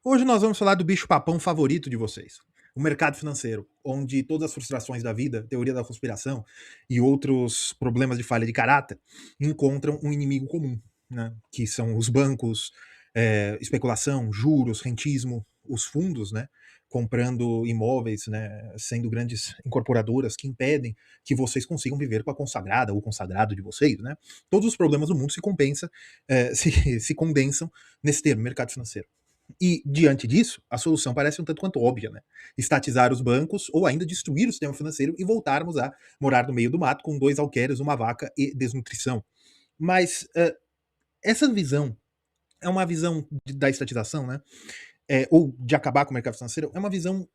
Hoje nós vamos falar do bicho-papão favorito de vocês, o mercado financeiro, onde todas as frustrações da vida, teoria da conspiração e outros problemas de falha de caráter encontram um inimigo comum, né? Que são os bancos, especulação, juros, rentismo, os fundos, né? Comprando imóveis, né? Sendo grandes incorporadoras que impedem que vocês consigam viver com a consagrada ou consagrado de vocês, né? Todos os problemas do mundo se compensa, se condensam nesse termo, mercado financeiro. E, diante disso, a solução parece um tanto quanto óbvia, né? Estatizar os bancos ou ainda destruir o sistema financeiro e voltarmos a morar no meio do mato com dois alqueires, uma vaca e desnutrição. Mas essa visão é uma visão da estatização, né? Ou de acabar com o mercado financeiro, é uma visão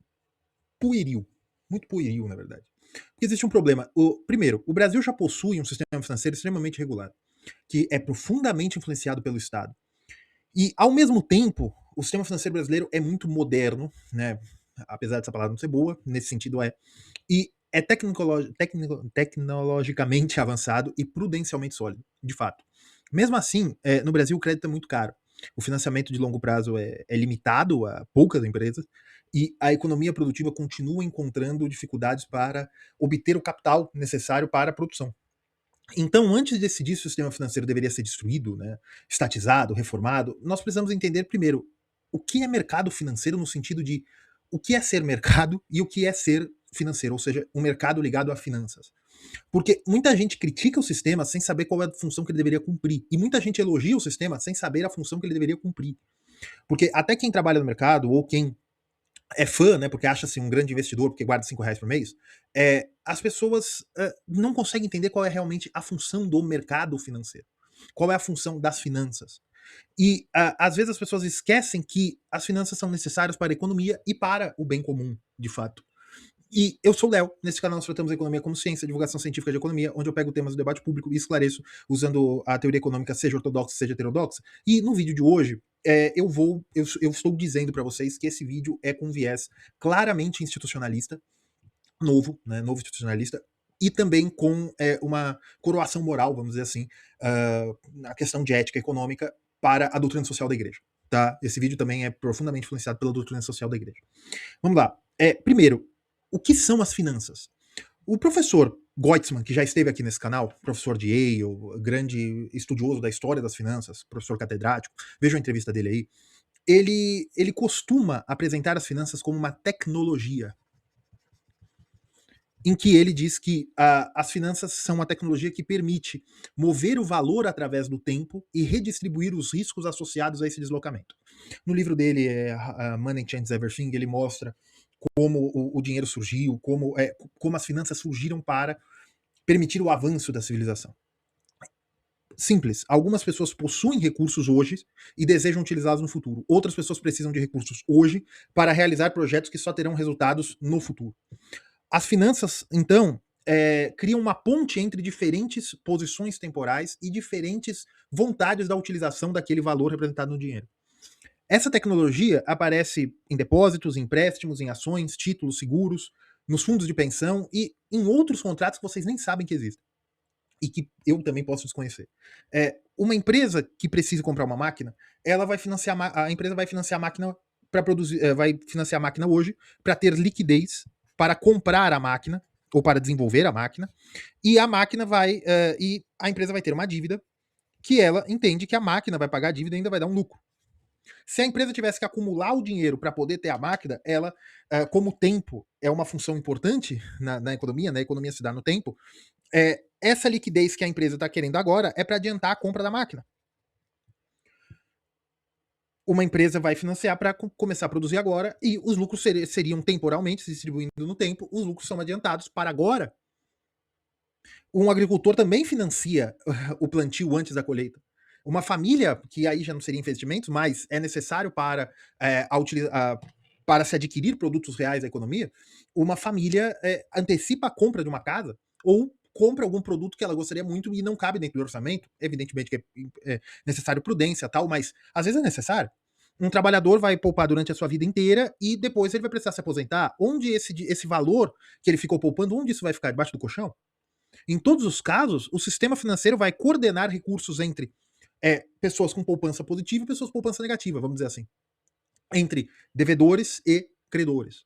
pueril. Muito pueril, na verdade. Porque existe um problema. Primeiro, o Brasil já possui um sistema financeiro extremamente regular, que é profundamente influenciado pelo Estado. E, ao mesmo tempo, o sistema financeiro brasileiro é muito moderno, né? Apesar dessa palavra não ser boa, nesse sentido é. E é tecnologicamente avançado e prudencialmente sólido, de fato. Mesmo assim, no Brasil o crédito é muito caro. O financiamento de longo prazo é limitado a poucas empresas e a economia produtiva continua encontrando dificuldades para obter o capital necessário para a produção. Então, antes de decidir se o sistema financeiro deveria ser destruído, né, estatizado, reformado, nós precisamos entender primeiro o que é mercado financeiro no sentido de o que é ser mercado e o que é ser financeiro, ou seja, um mercado ligado a finanças. Porque muita gente critica o sistema sem saber qual é a função que ele deveria cumprir, e muita gente elogia o sistema sem saber a função que ele deveria cumprir. Porque até quem trabalha no mercado ou quem é fã, né, porque acha-se um grande investidor, porque guarda R$ 5 por mês, as pessoas não conseguem entender qual é realmente a função do mercado financeiro. Qual é a função das finanças. E às vezes as pessoas esquecem que as finanças são necessárias para a economia e para o bem comum, de fato. E eu sou o Léo. Nesse canal nós tratamos a economia como ciência, divulgação científica de economia, onde eu pego temas do debate público e esclareço usando a teoria econômica, seja ortodoxa, seja heterodoxa. E no vídeo de hoje, eu estou dizendo para vocês que esse vídeo é com viés claramente institucionalista, novo, né, novo institucionalista, e também com uma coroação moral, vamos dizer assim, na questão de ética econômica para a doutrina social da igreja. Tá? Esse vídeo também é profundamente influenciado pela doutrina social da igreja. Vamos lá. Primeiro, o que são as finanças? O professor Goitzman, que já esteve aqui nesse canal, professor de Yale, grande estudioso da história das finanças, professor catedrático, veja a entrevista dele aí, ele costuma apresentar as finanças como uma tecnologia, em que ele diz que as finanças são uma tecnologia que permite mover o valor através do tempo e redistribuir os riscos associados a esse deslocamento. No livro dele, Money Changes Everything, ele mostra como o dinheiro surgiu, como as finanças surgiram para permitir o avanço da civilização. Simples. Algumas pessoas possuem recursos hoje e desejam utilizá-los no futuro. Outras pessoas precisam de recursos hoje para realizar projetos que só terão resultados no futuro. As finanças, então, criam uma ponte entre diferentes posições temporais e diferentes vontades da utilização daquele valor representado no dinheiro. Essa tecnologia aparece em depósitos, em empréstimos, em ações, títulos, seguros, nos fundos de pensão e em outros contratos que vocês nem sabem que existem. E que eu também posso desconhecer. Uma empresa que precisa comprar uma máquina, ela vai financiar a empresa vai financiar a máquina para produzir, vai financiar a máquina hoje para ter liquidez para comprar a máquina ou para desenvolver a máquina, e a máquina e a empresa vai ter uma dívida que ela entende que a máquina vai pagar a dívida e ainda vai dar um lucro. Se a empresa tivesse que acumular o dinheiro para poder ter a máquina, ela, como o tempo é uma função importante na economia, né? A economia se dá no tempo, essa liquidez que a empresa está querendo agora é para adiantar a compra da máquina. Uma empresa vai financiar para começar a produzir agora e os lucros seriam temporalmente se distribuindo no tempo, os lucros são adiantados para agora. Um agricultor também financia o plantio antes da colheita. Uma família, que aí já não seria investimentos, mas é necessário para se adquirir produtos reais da economia, uma família antecipa a compra de uma casa ou compra algum produto que ela gostaria muito e não cabe dentro do orçamento. Evidentemente que é necessário prudência tal, mas às vezes é necessário. Um trabalhador vai poupar durante a sua vida inteira e depois ele vai precisar se aposentar. Onde esse valor que ele ficou poupando, onde isso vai ficar? Debaixo do colchão? Em todos os casos, o sistema financeiro vai coordenar recursos entre pessoas com poupança positiva e pessoas com poupança negativa, vamos dizer assim. entre devedores e credores.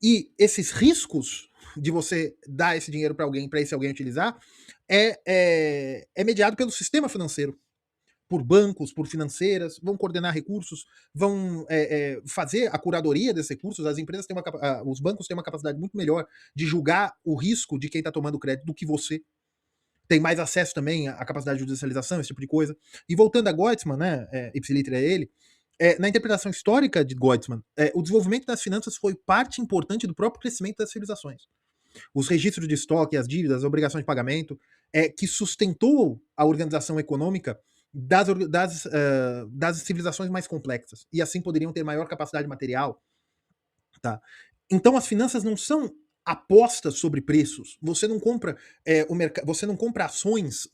E esses riscos de você dar esse dinheiro para alguém, para esse alguém utilizar, é mediado pelo sistema financeiro, por bancos, por financeiras, vão coordenar recursos, vão fazer a curadoria desses recursos. As empresas têm os bancos têm uma capacidade muito melhor de julgar o risco de quem está tomando crédito do que você. Tem mais acesso também à capacidade de judicialização, esse tipo de coisa. E voltando a Goetzmann, né, ipsiliter é ele, na interpretação histórica de Goetzmann, o desenvolvimento das finanças foi parte importante do próprio crescimento das civilizações. Os registros de estoque, as dívidas, as obrigações de pagamento, que sustentou a organização econômica das civilizações mais complexas. E assim poderiam ter maior capacidade material. Tá? Então as finanças não são apostas sobre preços. Você não compra você não compra ações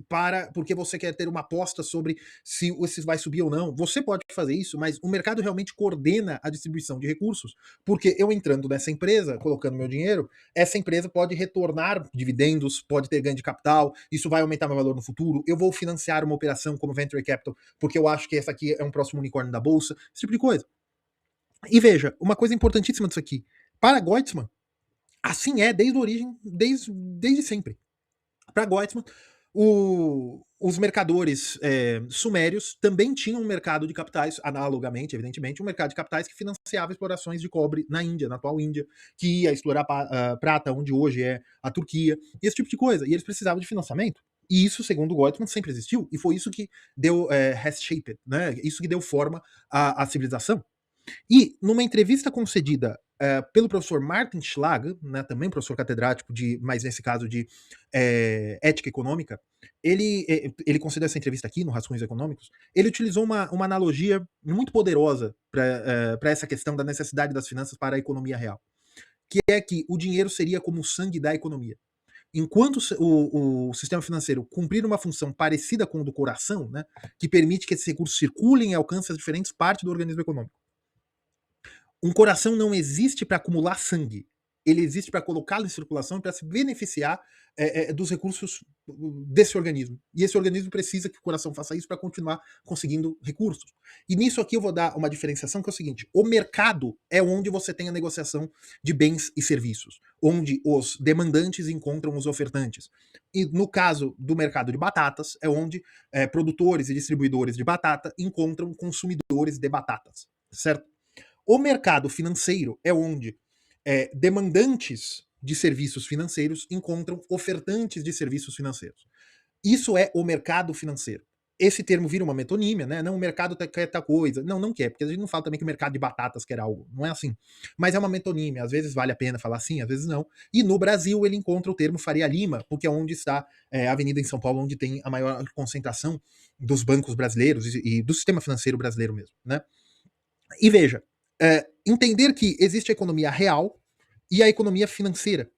porque você quer ter uma aposta sobre se vai subir ou não. Você pode fazer isso, mas o mercado realmente coordena a distribuição de recursos, porque eu entrando nessa empresa, colocando meu dinheiro, essa empresa pode retornar dividendos, pode ter ganho de capital, isso vai aumentar meu valor no futuro. Eu vou financiar uma operação como Venture Capital, porque eu acho que essa aqui é um próximo unicórnio da bolsa, esse tipo de coisa. E veja, uma coisa importantíssima disso aqui. Para Goetzmann, assim é desde a origem, desde sempre. Para Goetzmann, os mercadores sumérios também tinham um mercado de capitais, analogamente, evidentemente, um mercado de capitais que financiava explorações de cobre na Índia, na atual Índia, que ia explorar prata, onde hoje é a Turquia, esse tipo de coisa. E eles precisavam de financiamento. E isso, segundo Goetzmann, sempre existiu, e foi isso que deu has shaped, né? Isso que deu forma à civilização. E numa entrevista concedida pelo professor Martin Schlag, né, também professor catedrático mas nesse caso de ética econômica, ele concedeu essa entrevista aqui no Rascunhos Econômicos. Ele utilizou uma analogia muito poderosa para essa questão da necessidade das finanças para a economia real, que é que o dinheiro seria como o sangue da economia. Enquanto o sistema financeiro cumprir uma função parecida com o do coração, né, que permite que esses recursos circulem e alcancem as diferentes partes do organismo econômico. Um coração não existe para acumular sangue. Ele existe para colocá-lo em circulação e para se beneficiar dos recursos desse organismo. E esse organismo precisa que o coração faça isso para continuar conseguindo recursos. E nisso aqui eu vou dar uma diferenciação que é o seguinte: o mercado é onde você tem a negociação de bens e serviços, onde os demandantes encontram os ofertantes. E no caso do mercado de batatas, é onde produtores e distribuidores de batata encontram consumidores de batatas, certo? O mercado financeiro é onde demandantes de serviços financeiros encontram ofertantes de serviços financeiros. Isso é o mercado financeiro. Esse termo vira uma metonímia, né? Não, o mercado quer tal coisa. Não, não quer, porque a gente não fala também que o mercado de batatas quer algo. Não é assim. Mas é uma metonímia. Às vezes vale a pena falar assim, às vezes não. E no Brasil ele encontra o termo Faria Lima, porque é onde está a avenida em São Paulo, onde tem a maior concentração dos bancos brasileiros e do sistema financeiro brasileiro mesmo, né? E veja, entender que existe a economia real e a economia financeira.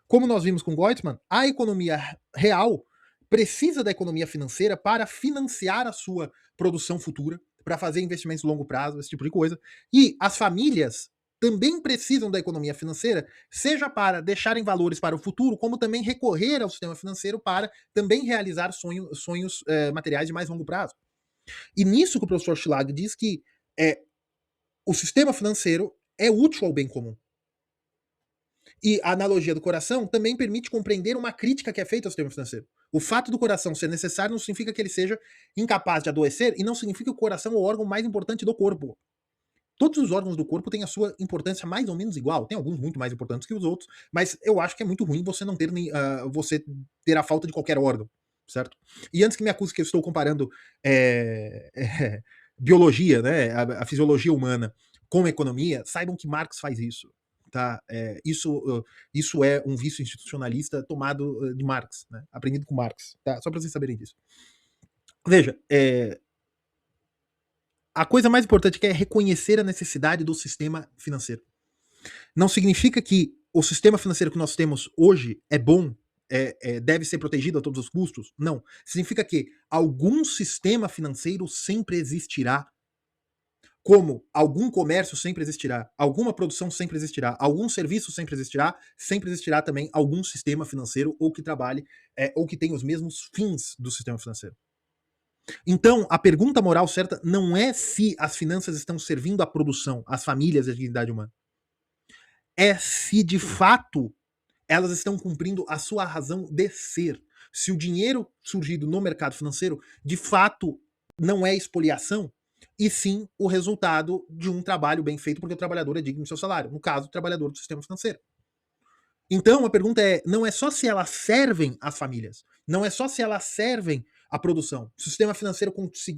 Como nós vimos com Goetzmann, a economia real precisa da economia financeira para financiar a sua produção futura, para fazer investimentos de longo prazo, esse tipo de coisa. E as famílias também precisam da economia financeira, seja para deixarem valores para o futuro, como também recorrer ao sistema financeiro para também realizar sonhos materiais de mais longo prazo. E nisso que o professor Schlag diz que o sistema financeiro é útil ao bem comum. E a analogia do coração também permite compreender uma crítica que é feita ao sistema financeiro. O fato do coração ser necessário não significa que ele seja incapaz de adoecer e não significa que o coração é o órgão mais importante do corpo. Todos os órgãos do corpo têm a sua importância mais ou menos igual. Tem alguns muito mais importantes que os outros, mas eu acho que é muito ruim você não ter você ter a falta de qualquer órgão, certo? E antes que me acuse que eu estou comparando biologia, né, a fisiologia humana com economia, saibam que Marx faz isso. Tá? Isso é um vício institucionalista tomado de Marx, né? Aprendido com Marx, tá? Só para vocês saberem disso. Veja, a coisa mais importante é reconhecer a necessidade do sistema financeiro. Não significa que o sistema financeiro que nós temos hoje é bom, deve ser protegido a todos os custos. Não. Significa que algum sistema financeiro sempre existirá. Como algum comércio sempre existirá, alguma produção sempre existirá, algum serviço sempre existirá também algum sistema financeiro ou que trabalhe ou que tenha os mesmos fins do sistema financeiro. Então, a pergunta moral certa não é se as finanças estão servindo à produção, às famílias e à dignidade humana. É se de fato elas estão cumprindo a sua razão de ser. Se o dinheiro surgido no mercado financeiro de fato não é expoliação, e sim o resultado de um trabalho bem feito, porque o trabalhador é digno do seu salário. No caso, o trabalhador do sistema financeiro. Então a pergunta é: não é só se elas servem às famílias, não é só se elas servem à produção. Se o sistema financeiro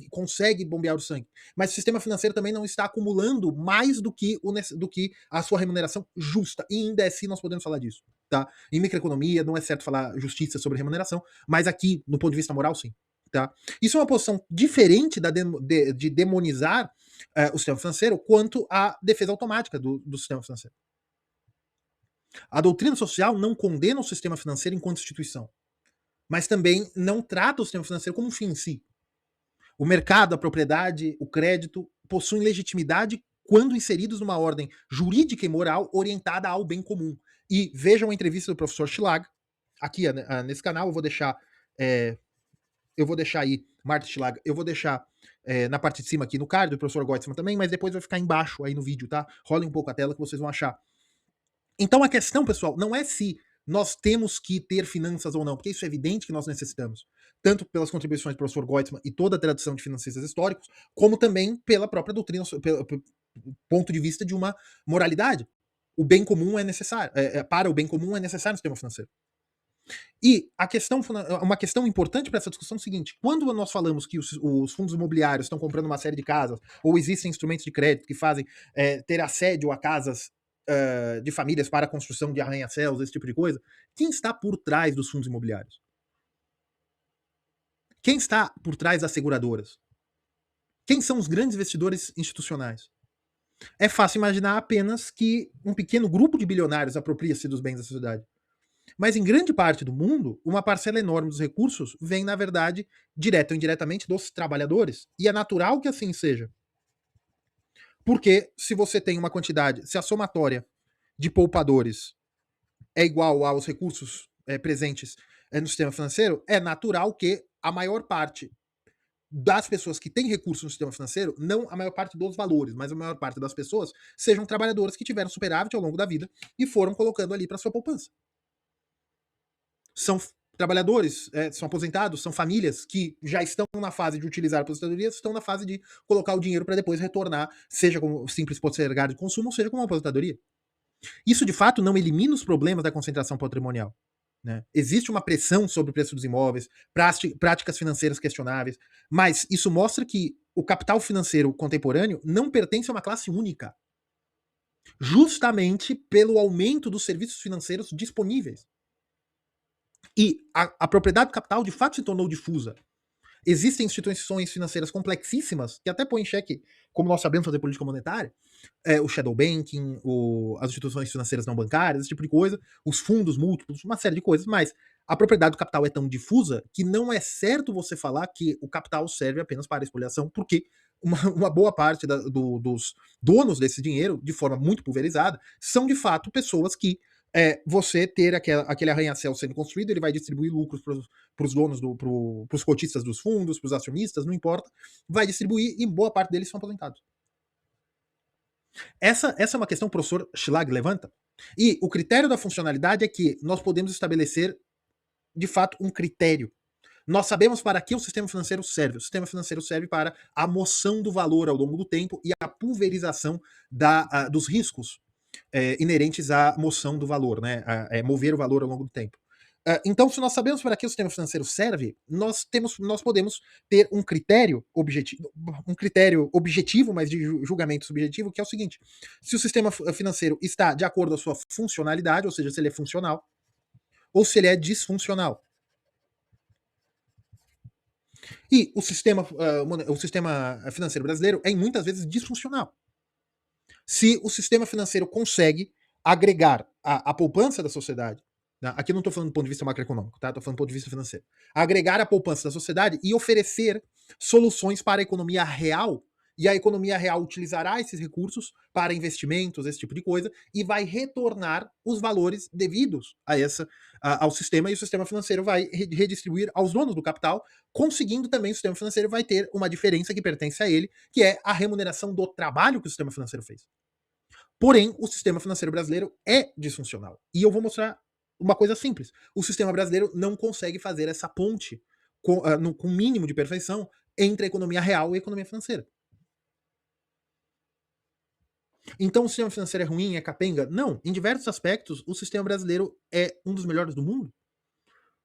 consegue bombear o sangue, mas o sistema financeiro também não está acumulando mais do que a sua remuneração justa. E em DSI nós podemos falar disso. Tá? Em microeconomia não é certo falar justiça sobre remuneração, mas aqui, no ponto de vista moral, sim. Tá? Isso é uma posição diferente de demonizar o sistema financeiro quanto à defesa automática do sistema financeiro. A doutrina social não condena o sistema financeiro enquanto instituição, mas também não trata o sistema financeiro como um fim em si. O mercado, a propriedade, o crédito possuem legitimidade quando inseridos numa ordem jurídica e moral orientada ao bem comum. E vejam a entrevista do professor Schlag, aqui nesse canal, eu vou deixar aí, Martin Schlag, eu vou deixar na parte de cima aqui no card do professor Goetzmann também, mas depois vai ficar embaixo aí no vídeo, tá? Rolem um pouco a tela que vocês vão achar. Então a questão, pessoal, não é se nós temos que ter finanças ou não, porque isso é evidente que nós necessitamos, tanto pelas contribuições do professor Goetzmann e toda a tradução de financistas históricos, como também pela própria doutrina, pelo ponto de vista de uma moralidade. O bem comum é necessário, para o bem comum é necessário o sistema financeiro. E uma questão importante para essa discussão é o seguinte: quando nós falamos que os fundos imobiliários estão comprando uma série de casas, ou existem instrumentos de crédito que fazem ter assédio a casas de famílias para a construção de arranha-céus, esse tipo de coisa, quem está por trás dos fundos imobiliários? Quem está por trás das seguradoras? Quem são os grandes investidores institucionais? É fácil imaginar apenas que um pequeno grupo de bilionários apropria-se dos bens da sociedade. Mas em grande parte do mundo, uma parcela enorme dos recursos vem, na verdade, direto ou indiretamente dos trabalhadores. E é natural que assim seja. Porque se você tem uma quantidade, se a somatória de poupadores é igual aos recursos presentes no sistema financeiro, é natural que a maior parte das pessoas que têm recursos no sistema financeiro, não a maior parte dos valores, mas a maior parte das pessoas, sejam trabalhadores que tiveram superávit ao longo da vida e foram colocando ali para sua poupança. São trabalhadores, são aposentados, são famílias que já estão na fase de utilizar a aposentadoria, estão na fase de colocar o dinheiro para depois retornar, seja como simples postergado de consumo, ou seja como uma aposentadoria. Isso, de fato, não elimina os problemas da concentração patrimonial. Né? Existe uma pressão sobre o preço dos imóveis, práticas financeiras questionáveis, mas isso mostra que o capital financeiro contemporâneo não pertence a uma classe única, justamente pelo aumento dos serviços financeiros disponíveis. E a propriedade do capital, de fato, se tornou difusa. Existem instituições financeiras complexíssimas que até põem em xeque como nós sabemos fazer política monetária, o shadow banking, as instituições financeiras não bancárias, esse tipo de coisa, os fundos múltiplos, uma série de coisas, mas a propriedade do capital é tão difusa que não é certo você falar que o capital serve apenas para a espoliação, porque uma boa parte dos donos desse dinheiro, de forma muito pulverizada, são de fato pessoas que você ter aquele arranha-céu sendo construído, ele vai distribuir lucros para os donos, para os cotistas dos fundos, para os acionistas, não importa, vai distribuir e boa parte deles são aposentados. Essa é uma questão que o professor Schlag levanta. E o critério da funcionalidade é que nós podemos estabelecer, de fato, um critério. Nós sabemos para que o sistema financeiro serve. O sistema financeiro serve para a moção do valor ao longo do tempo e a pulverização dos riscos inerentes à moção do valor, né? Mover o valor ao longo do tempo. Então, se nós sabemos para que o sistema financeiro serve, nós podemos ter um critério objetivo, mas de julgamento subjetivo, que é o seguinte: se o sistema financeiro está de acordo com a sua funcionalidade, ou seja, se ele é funcional, ou se ele é disfuncional. E o sistema financeiro brasileiro é, muitas vezes, disfuncional. Se o sistema financeiro consegue agregar a poupança da sociedade, né? Aqui eu não estou falando do ponto de vista macroeconômico, tá? Estou falando do ponto de vista financeiro. Agregar a poupança da sociedade e oferecer soluções para a economia real e a economia real utilizará esses recursos para investimentos, esse tipo de coisa, e vai retornar os valores devidos ao sistema, e o sistema financeiro vai redistribuir aos donos do capital, conseguindo também o sistema financeiro vai ter uma diferença que pertence a ele, que é a remuneração do trabalho que o sistema financeiro fez. Porém, o sistema financeiro brasileiro é disfuncional. E eu vou mostrar uma coisa simples. O sistema brasileiro não consegue fazer essa ponte com mínimo de perfeição entre a economia real e a economia financeira. Então o sistema financeiro é ruim, é capenga? Não. Em diversos aspectos, o sistema brasileiro é um dos melhores do mundo.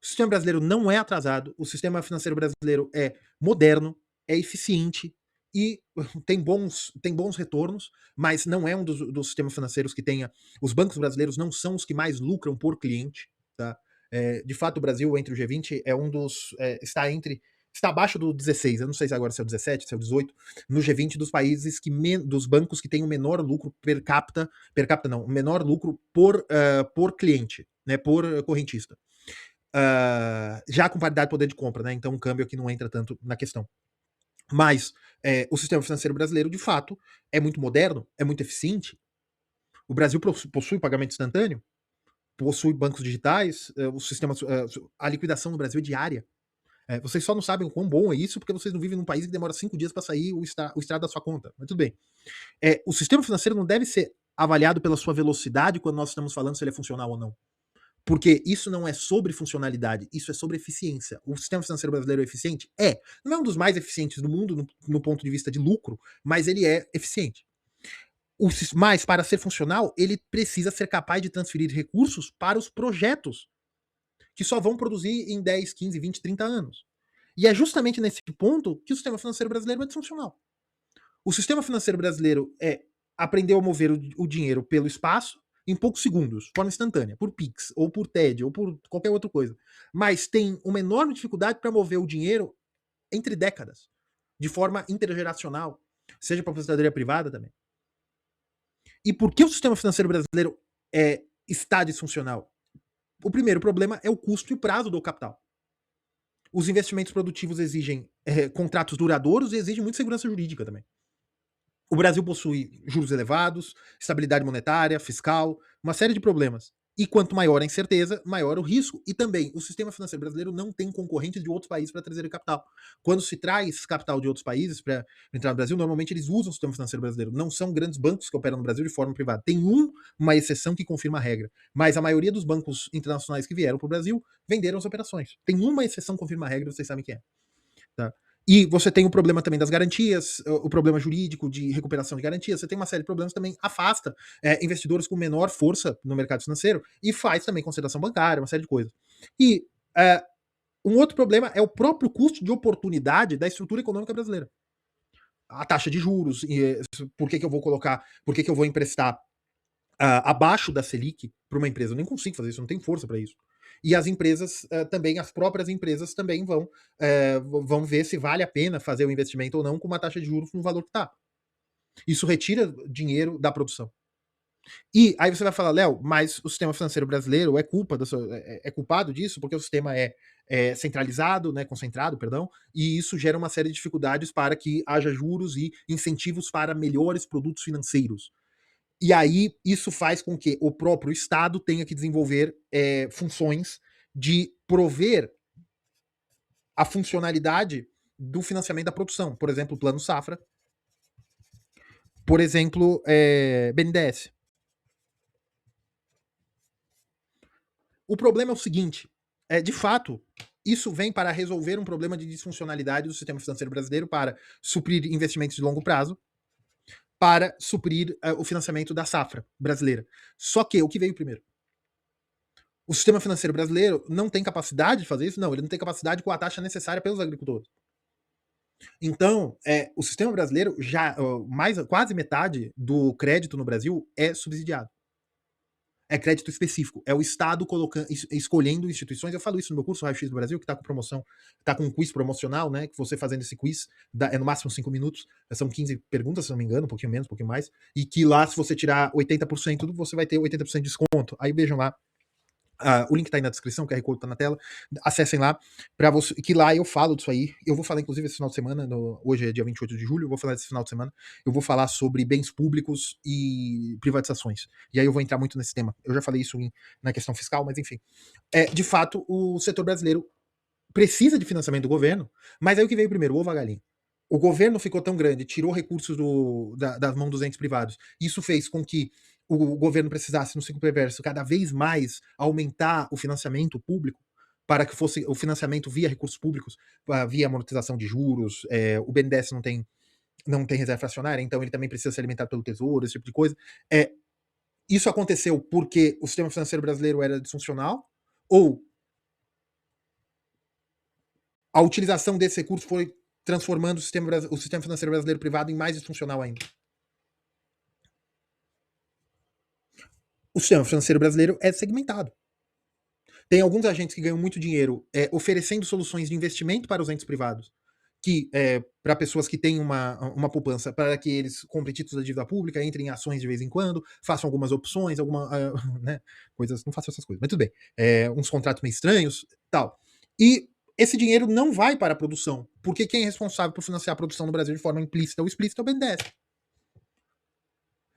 O sistema brasileiro não é atrasado, o sistema financeiro brasileiro é moderno, é eficiente e tem bons retornos, mas não é um dos sistemas financeiros que tenha. Os bancos brasileiros não são os que mais lucram por cliente. Tá? De fato, o Brasil, entre o G20, é um dos. Está abaixo do 16, eu não sei se agora se é o 17, se é o 18, no G20 dos países dos bancos que têm o menor lucro per capita não, o menor lucro por cliente, né, por correntista. Já com paridade de poder de compra, né? Então o câmbio aqui não entra tanto na questão. Mas o sistema financeiro brasileiro, de fato, é muito moderno, é muito eficiente. O Brasil possui pagamento instantâneo, possui bancos digitais, a liquidação no Brasil é diária. Vocês só não sabem o quão bom é isso porque vocês não vivem num país que demora 5 dias para sair o extrato da sua conta. Mas tudo bem. O sistema financeiro não deve ser avaliado pela sua velocidade quando nós estamos falando se ele é funcional ou não. Porque isso não é sobre funcionalidade, isso é sobre eficiência. O sistema financeiro brasileiro é eficiente? É. Não é um dos mais eficientes do mundo no ponto de vista de lucro, mas ele é eficiente. Mas, para ser funcional, ele precisa ser capaz de transferir recursos para os projetos, que só vão produzir em 10, 15, 20, 30 anos. E é justamente nesse ponto que o sistema financeiro brasileiro é disfuncional. O sistema financeiro brasileiro aprendeu a mover o dinheiro pelo espaço, em poucos segundos, de forma instantânea, por Pix, ou por TED, ou por qualquer outra coisa. Mas tem uma enorme dificuldade para mover o dinheiro entre décadas, de forma intergeracional, seja para a aposentadoria privada também. E por que o sistema financeiro brasileiro está disfuncional? O primeiro problema é o custo e o prazo do capital. Os investimentos produtivos exigem contratos duradouros e exigem muita segurança jurídica também. O Brasil possui juros elevados, estabilidade monetária, fiscal, uma série de problemas. E quanto maior a incerteza, maior o risco. E também, o sistema financeiro brasileiro não tem concorrentes de outros países para trazer capital. Quando se traz capital de outros países para entrar no Brasil, normalmente eles usam o sistema financeiro brasileiro. Não são grandes bancos que operam no Brasil de forma privada. Tem uma exceção que confirma a regra. Mas a maioria dos bancos internacionais que vieram para o Brasil venderam as operações. Tem uma exceção que confirma a regra, vocês sabem quem é. Tá? E você tem o problema também das garantias, o problema jurídico de recuperação de garantias, você tem uma série de problemas também, afasta investidores com menor força no mercado financeiro e faz também concentração bancária, uma série de coisas. E um outro problema é o próprio custo de oportunidade da estrutura econômica brasileira. A taxa de juros, por que eu vou emprestar abaixo da Selic para uma empresa? Eu nem consigo fazer isso, não tenho força para isso. E as empresas também, as próprias empresas também vão ver se vale a pena fazer o investimento ou não com uma taxa de juros no valor que está. Isso retira dinheiro da produção. E aí você vai falar, Léo, mas o sistema financeiro brasileiro é culpado disso porque o sistema é centralizado, né, concentrado, perdão, e isso gera uma série de dificuldades para que haja juros e incentivos para melhores produtos financeiros. E aí, isso faz com que o próprio Estado tenha que desenvolver funções de prover a funcionalidade do financiamento da produção. Por exemplo, o Plano Safra. Por exemplo, BNDES. O problema é o seguinte, de fato, isso vem para resolver um problema de disfuncionalidade do sistema financeiro brasileiro para suprir investimentos de longo prazo, para suprir o financiamento da safra brasileira. Só que o que veio primeiro? O sistema financeiro brasileiro não tem capacidade de fazer isso? Não, ele não tem capacidade com a taxa necessária pelos agricultores. Então, o sistema brasileiro, quase metade do crédito no Brasil é subsidiado. É crédito específico. É o Estado escolhendo instituições. Eu falo isso no meu curso Raio X do Brasil, que está com promoção, está com um quiz promocional, né? Que você fazendo esse quiz é no máximo 5 minutos. São 15 perguntas, se não me engano, um pouquinho menos, um pouquinho mais. E que lá, se você tirar 80%, você vai ter 80% de desconto. Aí vejam lá O link tá aí na descrição, o QR Code tá na tela. Acessem lá, para você, que lá eu falo disso aí. Eu vou falar, inclusive, esse final de semana. Hoje é dia 28 de julho. Eu vou falar esse final de semana. Eu vou falar sobre bens públicos e privatizações. E aí eu vou entrar muito nesse tema. Eu já falei isso na questão fiscal, mas enfim. De fato, o setor brasileiro precisa de financiamento do governo, mas aí o que veio primeiro, o ovo ou a galinha? O governo ficou tão grande, tirou recursos das mãos dos entes privados. Isso fez com que o governo precisasse, no ciclo perverso, cada vez mais aumentar o financiamento público para que fosse o financiamento via recursos públicos, via amortização de juros. O BNDES não tem reserva fracionária, então ele também precisa ser alimentado pelo Tesouro, esse tipo de coisa. Isso aconteceu porque o sistema financeiro brasileiro era disfuncional, ou a utilização desse recurso foi transformando o sistema financeiro brasileiro privado em mais disfuncional ainda. O sistema financeiro brasileiro é segmentado. Tem alguns agentes que ganham muito dinheiro oferecendo soluções de investimento para os entes privados, que para pessoas que têm uma poupança, para que eles comprem títulos da dívida pública, entrem em ações de vez em quando, façam algumas opções, né, coisas, não façam essas coisas, mas tudo bem. Uns contratos meio estranhos, tal. E esse dinheiro não vai para a produção, porque quem é responsável por financiar a produção no Brasil de forma implícita ou explícita é o BNDES.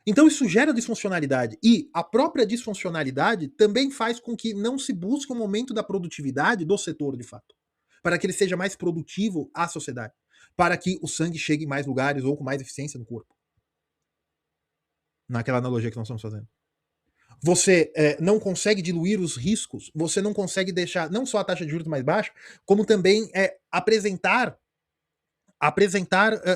Então isso gera disfuncionalidade. E a própria disfuncionalidade também faz com que não se busque um aumento da produtividade do setor, de fato. Para que ele seja mais produtivo à sociedade. Para que o sangue chegue em mais lugares ou com mais eficiência no corpo. Naquela analogia que nós estamos fazendo. Você não consegue diluir os riscos, você não consegue deixar não só a taxa de juros mais baixa, como também apresentar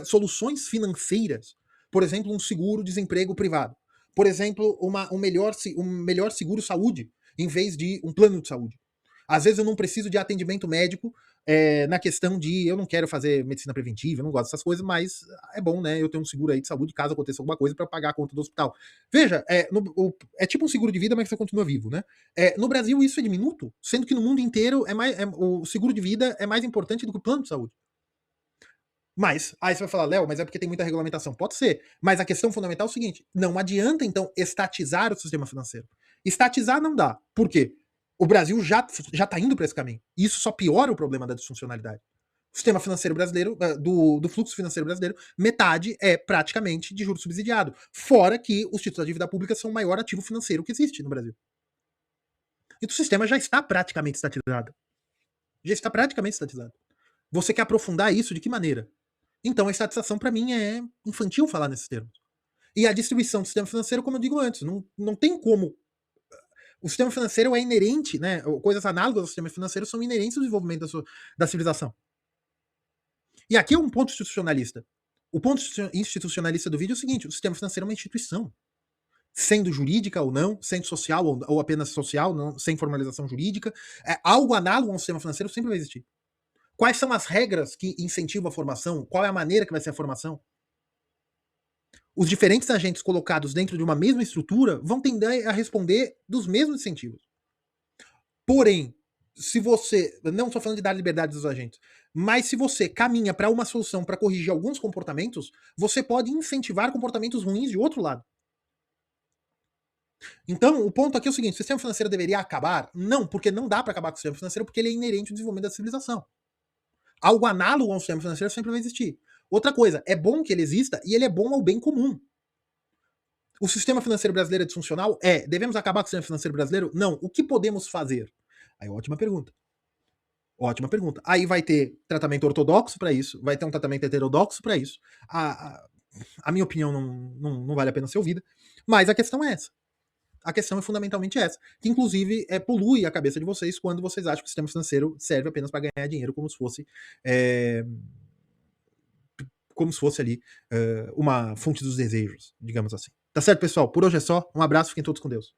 soluções financeiras. Por exemplo, um seguro-desemprego privado. Por exemplo, um melhor seguro-saúde, em vez de um plano de saúde. Às vezes eu não preciso de atendimento médico na questão de eu não quero fazer medicina preventiva, eu não gosto dessas coisas, mas é bom, né? Eu ter um seguro aí de saúde caso aconteça alguma coisa para pagar a conta do hospital. Veja, é tipo um seguro de vida, mas você continua vivo, né? No Brasil isso é diminuto, sendo que no mundo inteiro o seguro de vida é mais importante do que o plano de saúde. Mas, aí você vai falar, Léo, mas é porque tem muita regulamentação. Pode ser. Mas a questão fundamental é o seguinte: não adianta, então, estatizar o sistema financeiro. Estatizar não dá. Por quê? O Brasil já tá indo para esse caminho. E isso só piora o problema da disfuncionalidade. O sistema financeiro brasileiro, do fluxo financeiro brasileiro, metade é praticamente de juros subsidiado. Fora que os títulos da dívida pública são o maior ativo financeiro que existe no Brasil. Então o sistema já está praticamente estatizado. Já está praticamente estatizado. Você quer aprofundar isso de que maneira? Então a estatização para mim é infantil falar nesses termos. E a distribuição do sistema financeiro, como eu digo antes, não tem como. O sistema financeiro é inerente, né? Coisas análogas ao sistema financeiro são inerentes ao desenvolvimento da civilização. E aqui é um ponto institucionalista. O ponto institucionalista do vídeo é o seguinte: o sistema financeiro é uma instituição. Sendo jurídica ou não, sendo social ou apenas social, não, sem formalização jurídica, algo análogo ao sistema financeiro sempre vai existir. Quais são as regras que incentivam a formação? Qual é a maneira que vai ser a formação? Os diferentes agentes colocados dentro de uma mesma estrutura vão tender a responder dos mesmos incentivos. Porém, se você, não estou falando de dar liberdade aos agentes, mas se você caminha para uma solução para corrigir alguns comportamentos, você pode incentivar comportamentos ruins de outro lado. Então, o ponto aqui é o seguinte: o sistema financeiro deveria acabar? Não, porque não dá para acabar com o sistema financeiro, porque ele é inerente ao desenvolvimento da civilização. Algo análogo ao sistema financeiro sempre vai existir. Outra coisa, é bom que ele exista e ele é bom ao bem comum. O sistema financeiro brasileiro é disfuncional? Devemos acabar com o sistema financeiro brasileiro? Não. O que podemos fazer? Aí, ótima pergunta. Ótima pergunta. Aí vai ter tratamento ortodoxo para isso, vai ter um tratamento heterodoxo para isso. A minha opinião não vale a pena ser ouvida, mas a questão é essa. A questão é fundamentalmente essa, que inclusive polui a cabeça de vocês quando vocês acham que o sistema financeiro serve apenas para ganhar dinheiro, como se fosse ali uma fonte dos desejos, digamos assim. Tá certo, pessoal? Por hoje é só. Um abraço, fiquem todos com Deus.